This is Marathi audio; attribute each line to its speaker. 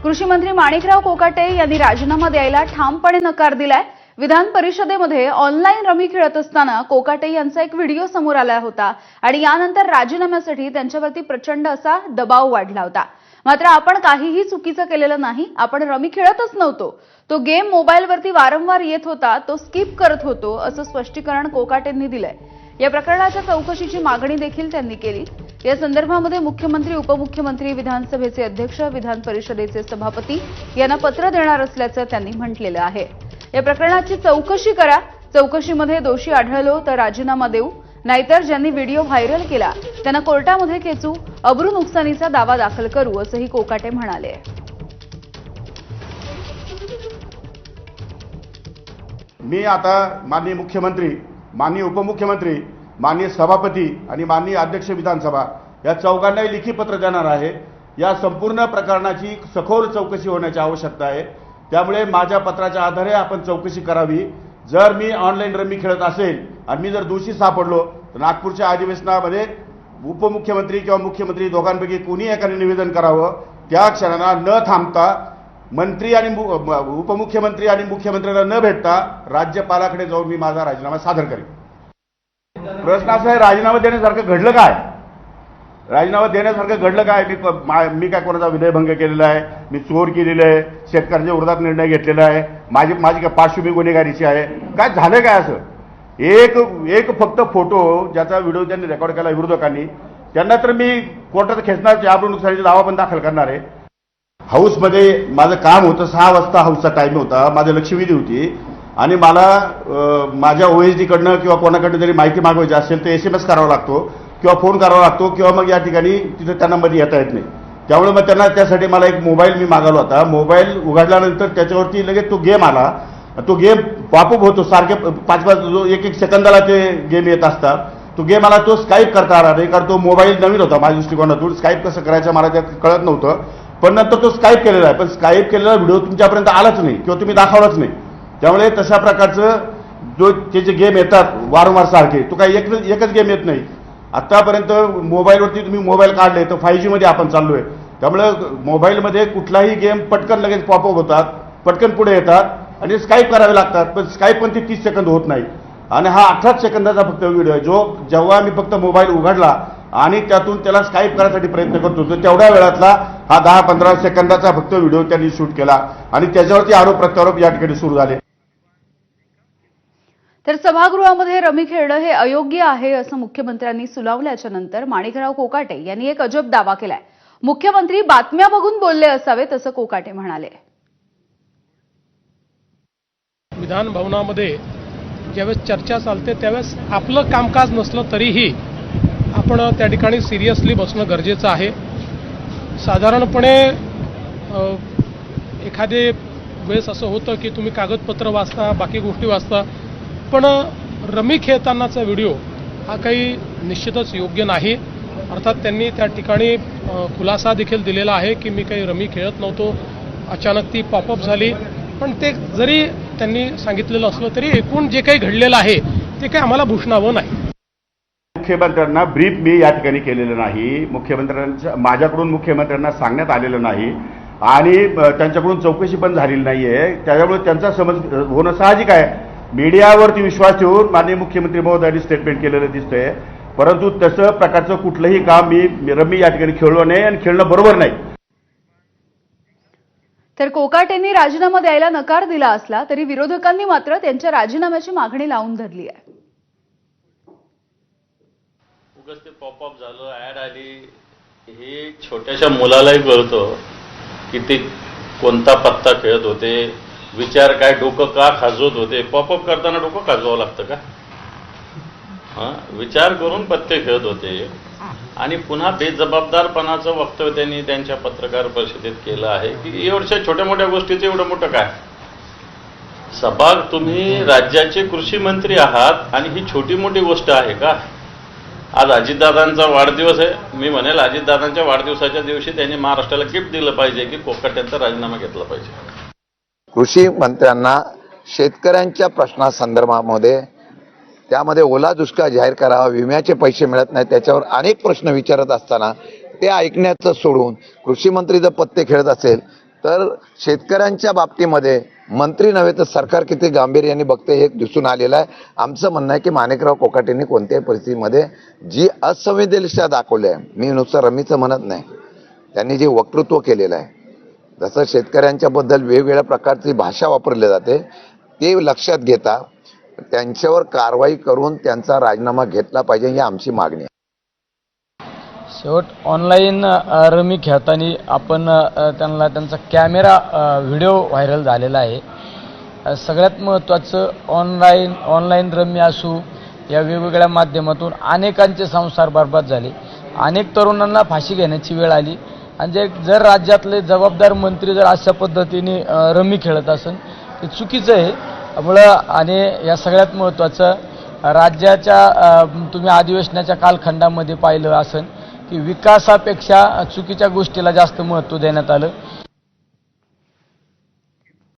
Speaker 1: कृषी मंत्री माणिकराव कोकाटे यांनी राजीनामा द्यायला ठामपणे नकार दिलाय। विधान परिषदेमध्ये ऑनलाईन रमी खेळत असताना कोकाटे यांचा एक व्हिडिओ समोर आला होता आणि यानंतर राजीनाम्यासाठी त्यांच्यावरती प्रचंड असा दबाव वाढला होता। मात्र आपण काहीही चुकीचं केलेलं नाही, आपण रमी खेळतच नव्हतो, तो गेम मोबाईलवरती वारंवार येत होता, तो स्किप करत होतो, असं स्पष्टीकरण कोकाटेंनी दिलंय। या प्रकरणाच्या चौकशीची मागणी देखील त्यांनी केली। या संदर्भामध्ये मुख्यमंत्री, उपमुख्यमंत्री, विधानसभेचे अध्यक्ष, विधान परिषदेचे सभापती यांना पत्र देणार असल्याचं त्यांनी म्हटलेलं आहे। या प्रकरणाची चौकशी करा, चौकशीमध्ये दोषी आढळलो तर राजीनामा देऊ, नाहीतर ज्यांनी व्हिडिओ व्हायरल केला त्यांना कोर्टामध्ये खेचू, अब्रू नुकसानीचा दावा दाखल करू, असंही कोकाटे म्हणाले।
Speaker 2: मी आता माननीय मुख्यमंत्री, माननीय उपमुख्यमंत्री, माननीय सभापती आणि माननीय अध्यक्ष विधानसभा या चौघांनाही लिखित पत्र देणार आहे। या संपूर्ण प्रकरणाची सखोल चौकशी होण्याची आवश्यकता आहे। त्यामुळे माझ्या पत्राच्या आधारे आपण चौकशी करावी। जर मी ऑनलाईन रमी खेळत असेल आणि मी जर दोषी सापडलो तर नागपूरच्या अधिवेशनामध्ये उपमुख्यमंत्री किंवा मुख्यमंत्री दोघांपैकी कोणी एकाने निवेदन करावं। त्या क्षणाला न थांबता मंत्री आणि उपमुख्यमंत्री आणि मुख्यमंत्र्यांना न भेटता राज्यपालाकडे जाऊन मी माझा राजीनामा सादर करेन। प्रश्न असा आहे, राजीनामा देण्यासारखं घडलं काय? राजीनामा देण्यासारखं घडलं काय? मी काय कोणाचा विनयभंग केलेला आहे? मी चोर केलेलं आहे? शेतकऱ्यांच्या विरोधात निर्णय घेतलेला आहे? माझी काय पार्श्वभूमी गुन्हेगारीची आहे? काय झालं काय असं? एक फक्त फोटो ज्याचा व्हिडिओ त्यांनी रेकॉर्ड केला विरोधकांनी, त्यांना तर मी कोर्टात खेचणार, अब्रू नुकसानीचा दावा पण दाखल करणार आहे। हाऊसमध्ये माझं काम होतं, 6 वाजता हाऊसचा टाइम होता, माझं लक्षवेधी होती आणि मला माझ्या OSD कडनं किंवा कोणाकडनं जरी माहिती मागवायची असेल तर SMS करावा लागतो किंवा फोन करावा लागतो किंवा मग या ठिकाणी तिथे त्यांना मध्ये येता येत नाही। त्यामुळे मग त्यांना त्यासाठी मला एक मोबाईल मी मागवला होता। मोबाईल उघडल्यानंतर त्याच्यावरती लगेच तो गेम आला, तो गेम पॉपअप होतो सारखे 5-5 एक सेकंदाला ते गेम येत असतात। तो गेम मला तो स्काईप करता आला नाही, कारण तो मोबाईल नवीन होता माझ्या दृष्टिकोनातून। स्काईप कसं करायचं मला त्यात कळत नव्हतं, पण नंतर तो स्काईप केलेला आहे, पण स्काईप केलेला व्हिडिओ तुमच्यापर्यंत आलाच नाही किंवा तुम्ही दाखवलाच नाही। त्यामुळे तशा प्रकारचं जो जे गेम येतात वारंवार सारखे, तो काही एकच गेम येत नाही। आतापर्यंत मोबाईलवरती तुम्ही मोबाईल काढले तर 5G मध्ये आपण चाललोय, त्यामुळे मोबाईलमध्ये कुठलाही गेम पटकन लगेच पॉपअप होतात, पटकन पुढे येतात आणि स्काईप करावे लागतात, पण स्काईप पण ते 30 सेकंद होत नाही। आणि हा 18 सेकंदाचा फक्त व्हिडिओ आहे, जो जेव्हा मी फक्त मोबाईल उघडला आणि त्यातून त्याला स्काईप करण्यासाठी प्रयत्न करत होतो तेवढ्या वेळातला हा 10-15 सेकंदाचा फक्त व्हिडिओ त्यांनी शूट केला आणि त्याच्यावरती आरोप प्रत्यारोप या ठिकाणी सुरू झाले।
Speaker 1: तर सभागृहामध्ये रमी खेळणं हे अयोग्य आहे असं मुख्यमंत्र्यांनी सुनावल्याच्या नंतर माणिकराव कोकाटे यांनी एक अजब दावा केलाय। मुख्यमंत्री बातम्या बघून बोलले असावेत असं कोकाटे म्हणाले।
Speaker 3: विधान भवनामध्ये ज्यावेळेस चर्चा चालते त्यावेळेस आपलं कामकाज नसलं तरीही आपण त्या ठिकाणी सिरियसली बसणं गरजेचं आहे। साधारणपणे एखादे वेळेस असं होतं की तुम्ही कागदपत्र वाचता, बाकी गोष्टी वाचता, पण रमी खेळतानाचा व्हिडिओ हा काही निश्चितच योग्य नाही। अर्थात त्यांनी त्या ठिकाणी खुलासा देखील दिलेला आहे की मी काही रमी खेळत नव्हतो, अचानक ती पॉपअप झाली। पण ते जरी त्यांनी सांगितलेलं असलं तरी एकूण जे काही घडलेलं आहे ते काही आम्हाला भूषणावं नाही।
Speaker 2: मुख्यमंत्र्यांना ब्रीफ मी या ठिकाणी केलेलं नाही, माझ्याकडून मुख्यमंत्र्यांना सांगण्यात आलेलं नाही आणि त्यांच्याकडून चौकशी पण झालेली नाहीये। त्याच्यामुळे त्यांचा समज होणं साहजिक आहे। मीडियावरती विश्वास ठेवून माननीय मुख्यमंत्री महोदयांनी स्टेटमेंट केलेलं दिसतंय, परंतु तसं प्रकारचं कुठलंही काम मी रमी या ठिकाणी खेळलो नाही आणि खेळणं बरोबर नाही।
Speaker 1: तर कोकाटेंनी राजीनामा द्यायला नकार दिला असला तरी विरोधकांनी मात्र त्यांच्या राजीनाम्याची मागणी लावून धरली आहे।
Speaker 4: उगाच ते पॉपअप झालं, ऍड आली, हे छोट्याशा मुलालाही कळतं की ते कोणता पत्ता खेळत होते, विचार काय, डोकं का खाजवत होते। पॉपअप करताना डोकं खाजवावं लागतं का? विचार करून पत्ते खेळत होते आणि पुन्हा बेजबाबदारपणाचं वक्तव्य त्यांनी त्यांच्या पत्रकार परिषदेत केलं आहे की एवढ्या छोट्या मोठ्या गोष्टीचं एवढं मोठं काय? तुम्ही राज्याचे कृषी मंत्री आहात आणि ही छोटी मोठी गोष्ट आहे का? आज अजितदादांचा वाढदिवस आहे, मी म्हणेल अजितदादांच्या वाढदिवसाच्या दिवशी त्यांनी महाराष्ट्राला गिफ्ट दिलं पाहिजे की कोकाटेंचा राजीनामा घेतला पाहिजे।
Speaker 5: कृषी मंत्र्यांना शेतकऱ्यांच्या प्रश्नासंदर्भामध्ये त्यामध्ये ओला दुष्काळ जाहीर करावा, विम्याचे पैसे मिळत नाहीत, त्याच्यावर अनेक प्रश्न विचारत असताना ते ऐकण्याचं सोडून कृषी मंत्री जर पत्ते खेळत असेल तर शेतकऱ्यांच्या बाबतीमध्ये मंत्री नव्हे तर सरकार किती गांभीर्याने बघते हे दिसून आलेलं आहे. आमचं म्हणणं आहे की माणिकराव कोकाटेंनी कोणत्याही परिस्थितीमध्ये जी असंवेदनशीलता दाखवली आहे, मी नुसतं रमीचं म्हणत नाही, त्यांनी जे वक्तृत्व केलेलं आहे, जसं शेतकऱ्यांच्या बद्दल वेगवेगळ्या प्रकारची भाषा वापरली जाते, ते लक्षात घेता त्यांच्यावर कारवाई करून त्यांचा राजीनामा घेतला पाहिजे ही आमची मागणी आहे.
Speaker 6: शेवट ऑनलाईन रमी खेळताना आपण त्यांचा कॅमेरा व्हिडिओ व्हायरल झालेला आहे. सगळ्यात महत्त्वाचं ऑनलाईन रमी असू या वेगवेगळ्या माध्यमातून अनेकांचे संसार बर्बाद झाले, अनेक तरुणांना फाशी घेण्याची वेळ आली. आणि जर राज्यातले जबाबदार मंत्री जर अशा पद्धतीने रमी खेळत असेल ते चुकीचं आहे. त्यामुळं आणि या सगळ्यात महत्त्वाचं राज्याच्या तुम्ही अधिवेशनाच्या कालखंडामध्ये पाहिलं असेल की विकासापेक्षा चुकीच्या गोष्टीला जास्त महत्त्व देण्यात आलं.